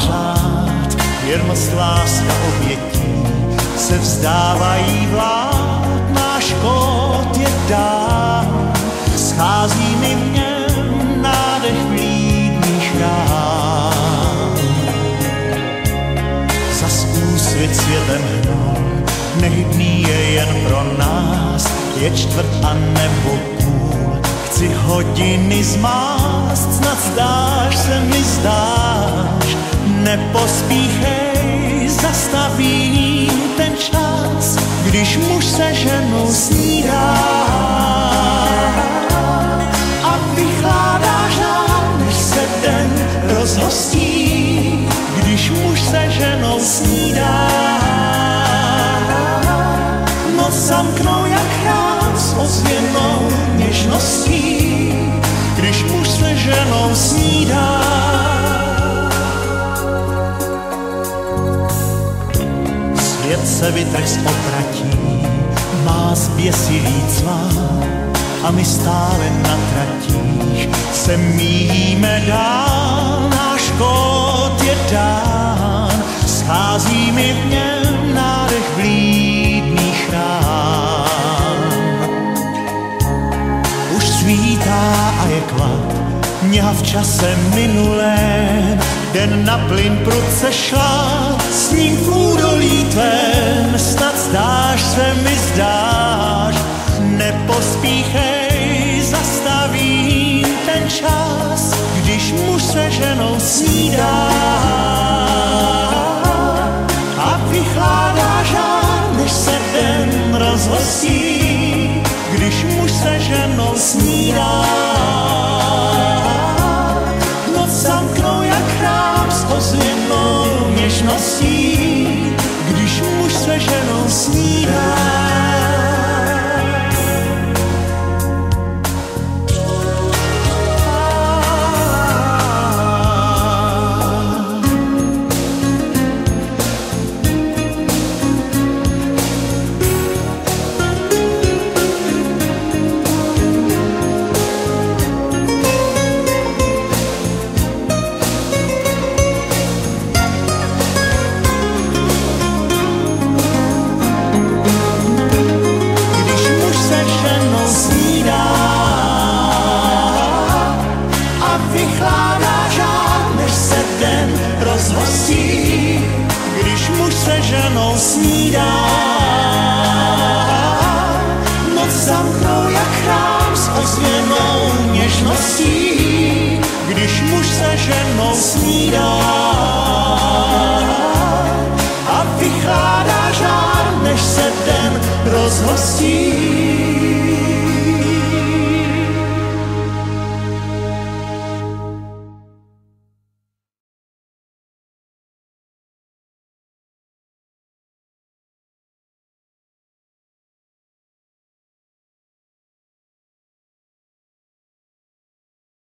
řád, věrnost, láska, obětí se vzdávají vlád. Náš kód je dán, schází mi v něm nádech vlídných rán. Zas úsvit světem hnul, nehybný je jen pro nás, je čtvrt a nebo půl. Chci hodiny zmást, snad zdáš se mi zdáš, nepospíchej, zastavím ten čas, když muž se ženou snídá a vychládá žár, než se den rozhostí, když muž se ženou snídá. Noc zamknou jak chrám s ozvěnou něžností, když muž se ženou snídá. Svět se vytrh z opratí, má zběsilý cvak a my stále na tratích se míjíme dál. Náš kód je dán, schází mi v něm nádech vlídných rán. Už svítá a je klad, mňa v čase minulém, den na plyn prudce šla, s ním v údolí tvém, snad zdáš se mi zdáš, nepospíchej, zastavím ten čas, když muž se ženou snídá a vychládá žár, než se den rozhostí, když muž se ženou snídá. Noc zamknou jak chrám s ozvěnou něžností, když muž se ženou snídá. Když muž se ženou snídá, noc zamknou jak chrám s ozvěnou něžností, když muž se ženou snídá.